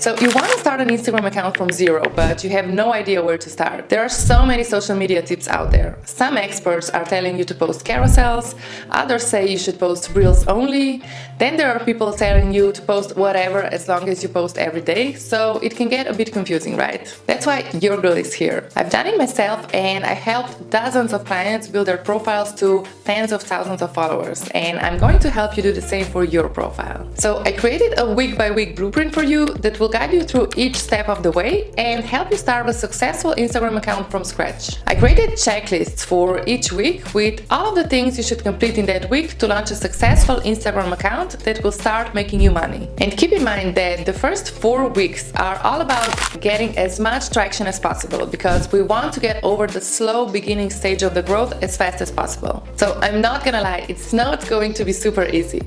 So you want to start an Instagram account from zero, but you have no idea where to start. There are so many social media tips out there. Some experts are telling you to post carousels, others say you should post reels only. Then there are people telling you to post whatever as long as you post every day, so it can get a bit confusing, right? That's why your girl is here. I've done it myself and I helped dozens of clients build their profiles to tens of thousands of followers, and I'm going to help you do the same for your profile. So I created a week-by-week blueprint for you that will guide you through each step of the way and help you start a successful Instagram account from scratch. I created checklists for each week with all of the things you should complete in that week to launch a successful Instagram account that will start making you money. And keep in mind that the first 4 weeks are all about getting as much traction as possible, because we want to get over the slow beginning stage of the growth as fast as possible. So I'm not gonna lie, it's not going to be super easy.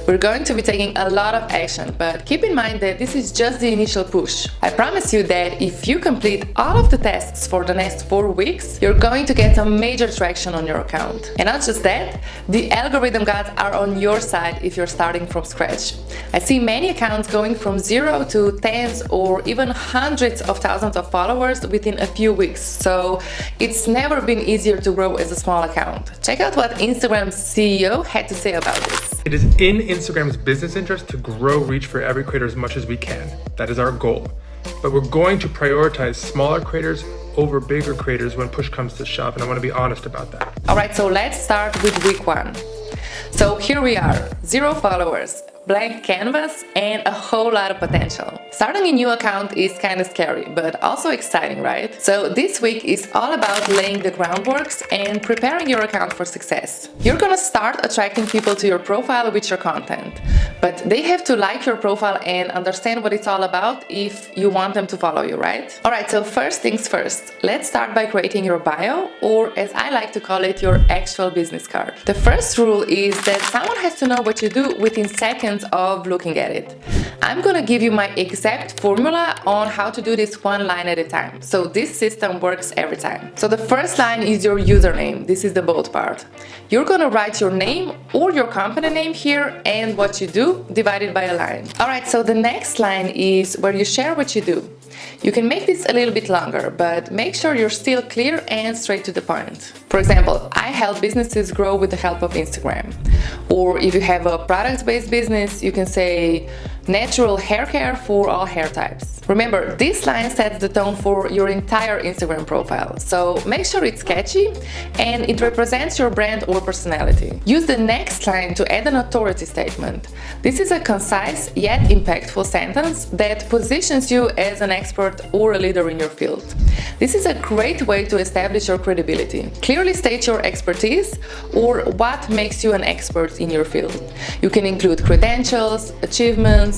We're going to be taking a lot of action, but keep in mind that this is just the initial push. I promise you that if you complete all of the tests for the next 4 weeks, you're going to get some major traction on your account. And not just that, the algorithm gods are on your side if you're starting from scratch. I see many accounts going from 0 to tens or even hundreds of thousands of followers within a few weeks, so it's never been easier to grow as a small account. Check out what Instagram's CEO had to say about this. It is in Instagram's business interest to grow reach for every creator as much as we can. That is our goal. But we're going to prioritize smaller creators over bigger creators when push comes to shove, and I want to be honest about that. Alright, so let's start with week 1. So here we are, 0 followers, blank canvas, and a whole lot of potential. Starting a new account is kind of scary, but also exciting, right? So this week is all about laying the groundworks and preparing your account for success. You're gonna start attracting people to your profile with your content, but they have to like your profile and understand what it's all about if you want them to follow you, right? Alright, so first things first, let's start by creating your bio, or as I like to call it, your actual business card. The first rule is that someone has to know what you do within seconds of looking at it. I'm gonna give you my exact formula on how to do this one line at a time. So this system works every time. So the first line is your username. This is the bold part. You're gonna write your name or your company name here and what you do divided by a line. Alright, so the next line is where you share what you do. You can make this a little bit longer, but make sure you're still clear and straight to the point. For example, I help businesses grow with the help of Instagram. Or if you have a product-based business, you can say natural hair care for all hair types. Remember, this line sets the tone for your entire Instagram profile, so make sure it's catchy and it represents your brand or personality. Use the next line to add an authority statement. This is a concise yet impactful sentence that positions you as an expert or a leader in your field. This is a great way to establish your credibility. Clearly state your expertise or what makes you an expert in your field. You can include credentials, achievements,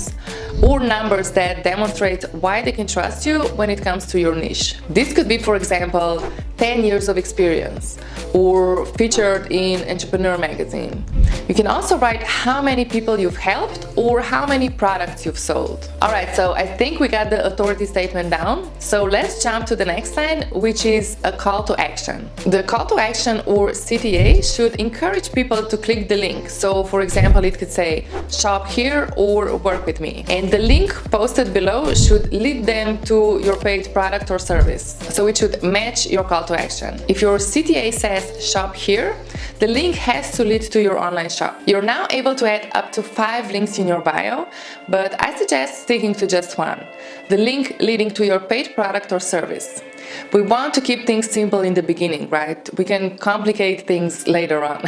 or numbers that demonstrate why they can trust you when it comes to your niche. This could be, for example, 10 years of experience or featured in Entrepreneur magazine. You can also write how many people you've helped or how many products you've sold. Alright, so I think we got the authority statement down. So let's jump to the next line, which is a call to action. The call to action, or CTA, should encourage people to click the link. So for example, it could say shop here or work with me. And the link posted below should lead them to your paid product or service. So it should match your call to action. If your CTA says shop here, the link has to lead to your online shop. You're now able to add up to 5 links in your bio, but I suggest sticking to just one, the link leading to your paid product or service. We want to keep things simple in the beginning, right? We can complicate things later on.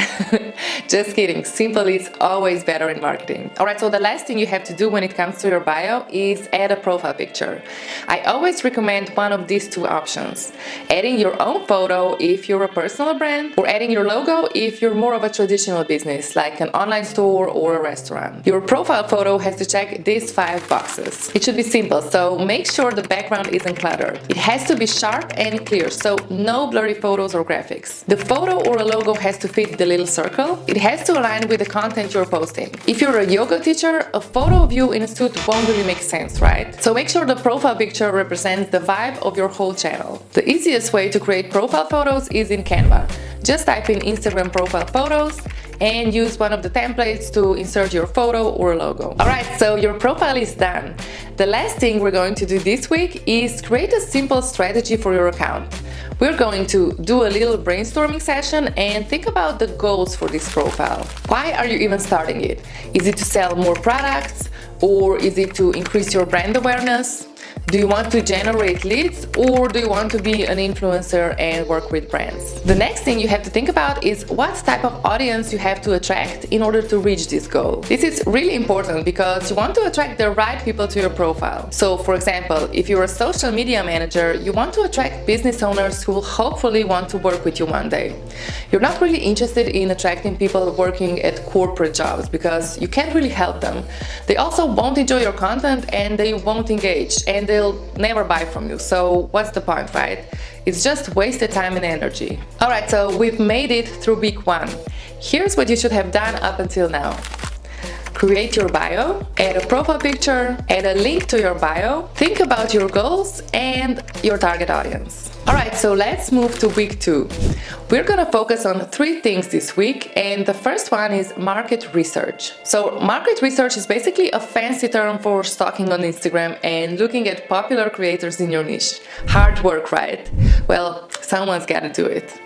Just kidding, simple is always better in marketing. Alright, so the last thing you have to do when it comes to your bio is add a profile picture. I always recommend one of these 2 options. Adding your own photo if you're a personal brand, or adding your logo if you're more of a traditional business, like an online store or a restaurant. Your profile photo has to check these 5 boxes. It should be simple, so make sure the background isn't cluttered. It has to be sharp and clear, so no blurry photos or graphics. The photo or a logo has to fit the little circle. It has to align with the content you're posting. If you're a yoga teacher, a photo of you in a suit won't really make sense, right? So make sure the profile picture represents the vibe of your whole channel. The easiest way to create profile photos is in Canva. Just type in Instagram profile photos and use one of the templates to insert your photo or logo. Alright, so your profile is done. The last thing we're going to do this week is create a simple strategy for your account. We're going to do a little brainstorming session and think about the goals for this profile. Why are you even starting it? Is it to sell more products, or is it to increase your brand awareness? Do you want to generate leads, or do you want to be an influencer and work with brands? The next thing you have to think about is what type of audience you have to attract in order to reach this goal. This is really important because you want to attract the right people to your profile. So, for example, if you're a social media manager, you want to attract business owners who will hopefully want to work with you one day. You're not really interested in attracting people working at corporate jobs because you can't really help them. They also won't enjoy your content and they won't engage, and they'll never buy from you. So what's the point, right? It's just wasted time and energy. Alright, so we've made it through week 1. Here's what you should have done up until now. Create your bio, add a profile picture, add a link to your bio, think about your goals and your target audience. Alright, so let's move to week 2. We're gonna focus on 3 things this week, and the first one is market research. So market research is basically a fancy term for stalking on Instagram and looking at popular creators in your niche. Hard work, right? Well, someone's gotta do it.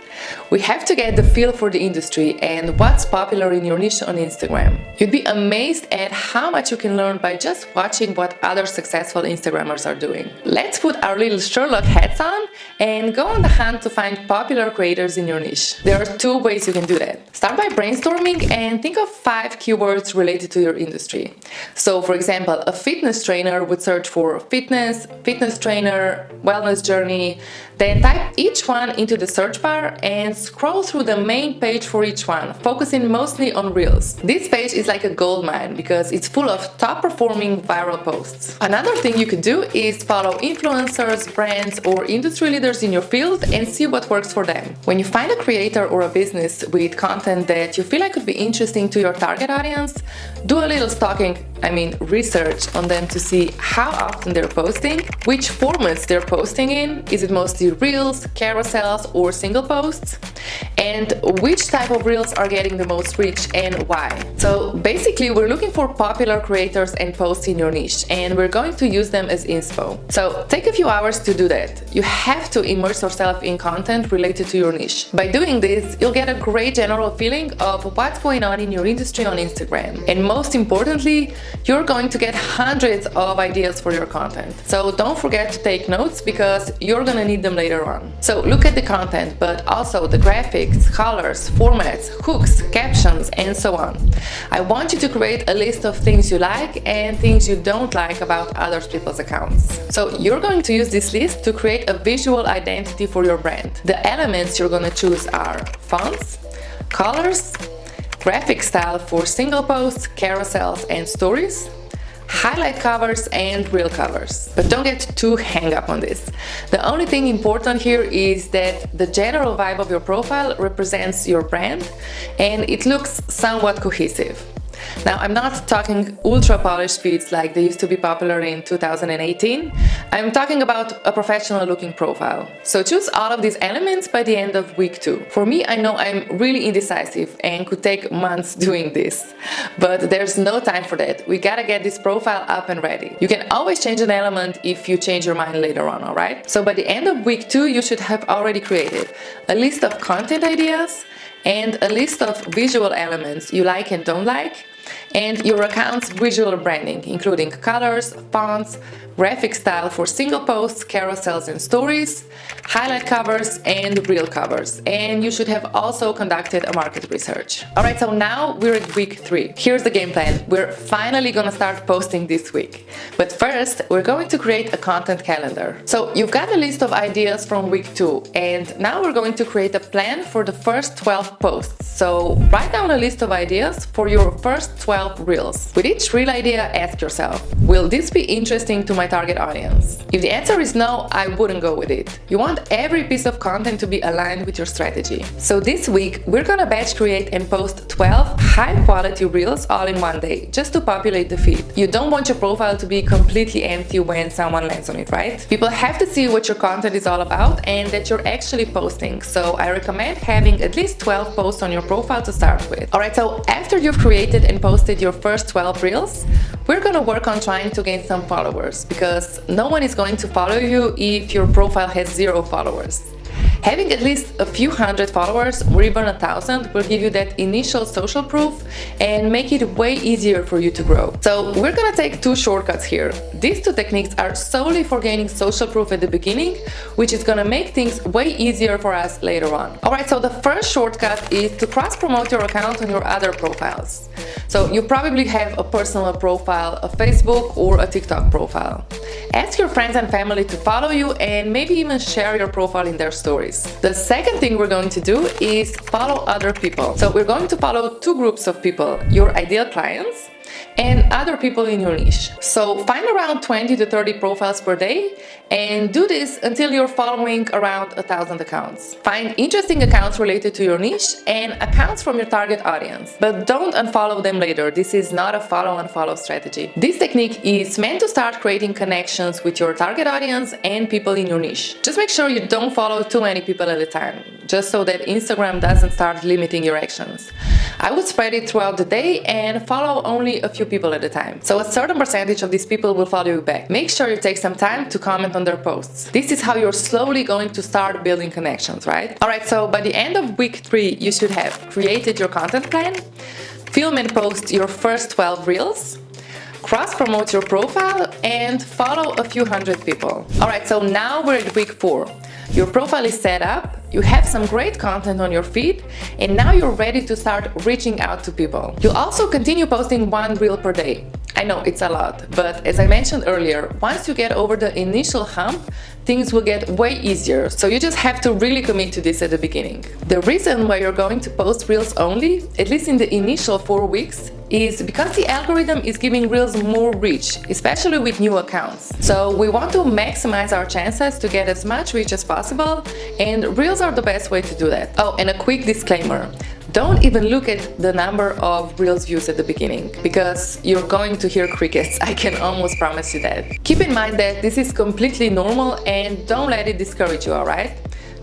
We have to get the feel for the industry and what's popular in your niche on Instagram. You'd be amazed at how much you can learn by just watching what other successful Instagrammers are doing. Let's put our little Sherlock hats on and go on the hunt to find popular creators in your niche. There are 2 ways you can do that. Start by brainstorming and think of 5 keywords related to your industry. So, for example, a fitness trainer would search for fitness, fitness trainer, wellness journey, then type each one into the search bar and scroll through the main page for each one, focusing mostly on Reels. This page is like a goldmine because it's full of top-performing viral posts. Another thing you could do is follow influencers, brands, or industry leaders in your field and see what works for them. When you find a creator or a business with content that you feel like could be interesting to your target audience, do a little research on them to see how often they're posting, which formats they're posting in, is it mostly Reels, carousels, or single posts, and which type of Reels are getting the most reach and why. So basically, we're looking for popular creators and posts in your niche, and we're going to use them as inspo. So take a few hours to do that. You have to immerse yourself in content related to your niche. By doing this, you'll get a great general feeling of what's going on in your industry on Instagram. And most importantly, you're going to get hundreds of ideas for your content. So don't forget to take notes because you're gonna need them later on. So look at the content, but also the graphics, colors, formats, hooks, captions, and so on. I want you to create a list of things you like and things you don't like about other people's accounts. So you're going to use this list to create a visual identity for your brand. The elements you're gonna choose are fonts, colors, graphic style for single posts, carousels, and stories, highlight covers, and reel covers. But don't get too hung up on this. The only thing important here is that the general vibe of your profile represents your brand and it looks somewhat cohesive. Now, I'm not talking ultra polished feeds like they used to be popular in 2018. I'm talking about a professional looking profile. So choose all of these elements by the end of week 2. For me, I know I'm really indecisive and could take months doing this, but there's no time for that. We gotta get this profile up and ready. You can always change an element if you change your mind later on, alright? So by the end of week 2, you should have already created a list of content ideas and a list of visual elements you like and don't like, and your account's visual branding, including colors, fonts, graphic style for single posts, carousels and stories, highlight covers, and reel covers. And you should have also conducted a market research. Alright, so now we're at week 3. Here's the game plan. We're finally gonna start posting this week. But first, we're going to create a content calendar. So you've got a list of ideas from week 2, and now we're going to create a plan for the first 12 posts. So write down a list of ideas for your first 12 12 reels. With each reel idea, ask yourself, will this be interesting to my target audience? If the answer is no, I wouldn't go with it. You want every piece of content to be aligned with your strategy. So this week, we're gonna batch create and post 12 high-quality reels all in one day, just to populate the feed. You don't want your profile to be completely empty when someone lands on it, right? People have to see what your content is all about and that you're actually posting. So I recommend having at least 12 posts on your profile to start with. Alright, so after you've created and posted your first 12 reels, we're gonna work on trying to gain some followers, because no one is going to follow you if your profile has 0 followers. Having at least a few hundred followers or even 1,000 will give you that initial social proof and make it way easier for you to grow. So we're gonna take 2 shortcuts here. These 2 techniques are solely for gaining social proof at the beginning, which is gonna make things way easier for us later on. Alright, so the first shortcut is to cross-promote your account on your other profiles. So you probably have a personal profile, a Facebook or a TikTok profile. Ask your friends and family to follow you and maybe even share your profile in their stories. The second thing we're going to do is follow other people. So we're going to follow 2 groups of people, your ideal clients and other people in your niche. So find around 20 to 30 profiles per day and do this until you're following around 1,000 accounts. Find interesting accounts related to your niche and accounts from your target audience, but don't unfollow them later. This is not a follow strategy. This technique is meant to start creating connections with your target audience and people in your niche. Just make sure you don't follow too many people at a time, just so that Instagram doesn't start limiting your actions. I would spread it throughout the day and follow only a few people at a time. So a certain percentage of these people will follow you back. Make sure you take some time to comment on their posts. This is how you're slowly going to start building connections, right? Alright, so by the end of week 3, you should have created your content plan, film and post your first 12 reels, cross-promote your profile, and follow a few hundred people. Alright, so now we're at week 4. Your profile is set up, you have some great content on your feed, and now you're ready to start reaching out to people. You'll also continue posting 1 reel per day. I know it's a lot, but as I mentioned earlier, once you get over the initial hump, things will get way easier, so you just have to really commit to this at the beginning. The reason why you're going to post reels only, at least in the initial 4 weeks, is because the algorithm is giving reels more reach, especially with new accounts. So we want to maximize our chances to get as much reach as possible, and reels are the best way to do that. Oh, and a quick disclaimer. Don't even look at the number of reels views at the beginning, because you're going to hear crickets, I can almost promise you that. Keep in mind that this is completely normal and don't let it discourage you, alright?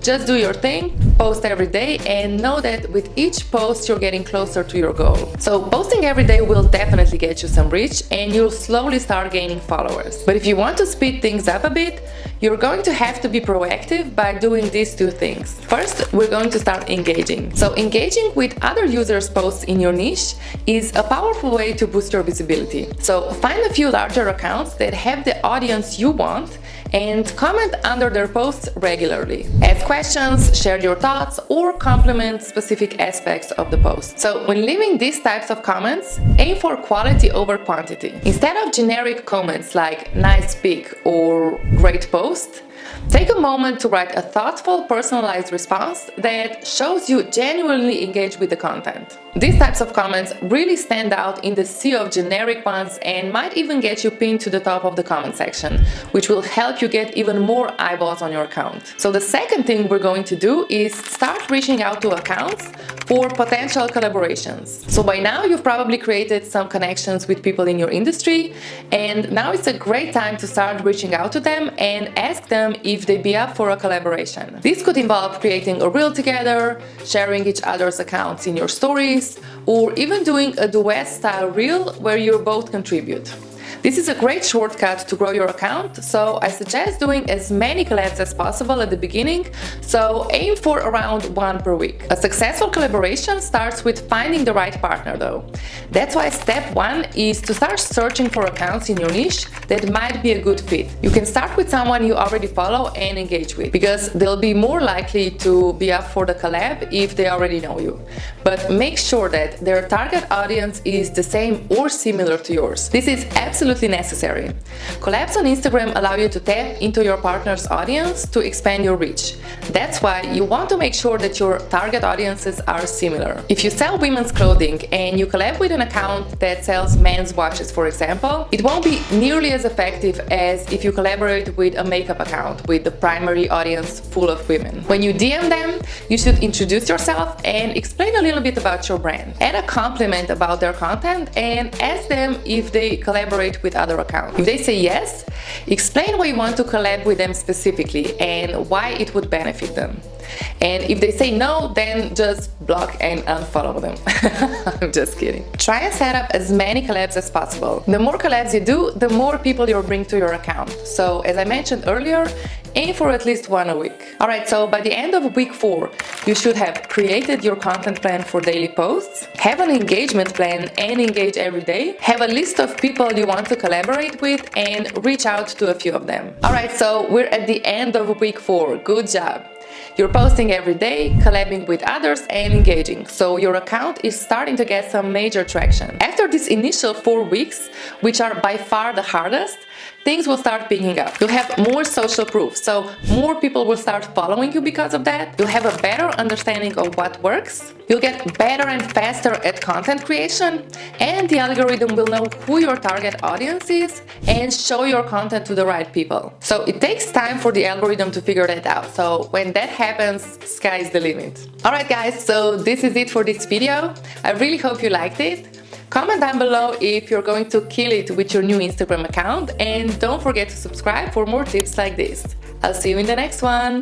Just do your thing, post every day, and know that with each post you're getting closer to your goal. So posting every day will definitely get you some reach and you'll slowly start gaining followers. But if you want to speed things up a bit, you're going to have to be proactive by doing these 2 things. First, we're going to start engaging. So engaging with other users' posts in your niche is a powerful way to boost your visibility. So find a few larger accounts that have the audience you want and comment under their posts regularly. Ask questions, share your thoughts, or compliment specific aspects of the post. So when leaving these types of comments, aim for quality over quantity. Instead of generic comments like nice pic or great post, take a moment to write a thoughtful, personalized response that shows you genuinely engage with the content. These types of comments really stand out in the sea of generic ones and might even get you pinned to the top of the comment section, which will help you get even more eyeballs on your account. So the second thing we're going to do is start reaching out to accounts for potential collaborations. So by now you've probably created some connections with people in your industry, and now it's a great time to start reaching out to them and ask them if they'd be up for a collaboration. This could involve creating a reel together, sharing each other's accounts in your stories, or even doing a duet style reel where you both contribute. This is a great shortcut to grow your account, so I suggest doing as many collabs as possible at the beginning, so aim for around 1 per week. A successful collaboration starts with finding the right partner though. That's why step 1 is to start searching for accounts in your niche that might be a good fit. You can start with someone you already follow and engage with, because they'll be more likely to be up for the collab if they already know you. But make sure that their target audience is the same or similar to yours. This is absolutely absolutely necessary. Collabs on Instagram allow you to tap into your partner's audience to expand your reach. That's why you want to make sure that your target audiences are similar. If you sell women's clothing and you collab with an account that sells men's watches, for example, it won't be nearly as effective as if you collaborate with a makeup account with the primary audience full of women. When you DM them, you should introduce yourself and explain a little bit about your brand. Add a compliment about their content and ask them if they collaborate with other accounts. If they say yes, explain why you want to collab with them specifically and why it would benefit them. And if they say no, then just block and unfollow them. I'm just kidding. Try and set up as many collabs as possible. The more collabs you do, the more people you'll bring to your account. So as I mentioned earlier, aim for at least one a week. Alright, so by the end of week 4, you should have created your content plan for daily posts, have an engagement plan and engage every day, have a list of people you want to collaborate with, and reach out to a few of them. Alright, so we're at the end of week 4. Good job! You're posting every day, collabing with others and engaging, so your account is starting to get some major traction. After these initial 4 weeks, which are by far the hardest, things will start picking up. You'll have more social proof, so more people will start following you because of that. You'll have a better understanding of what works. You'll get better and faster at content creation, and the algorithm will know who your target audience is and show your content to the right people. So it takes time for the algorithm to figure that out. So when that happens, sky's the limit. Alright guys, so this is it for this video. I really hope you liked it. Comment down below if you're going to kill it with your new Instagram account, and don't forget to subscribe for more tips like this. I'll see you in the next one.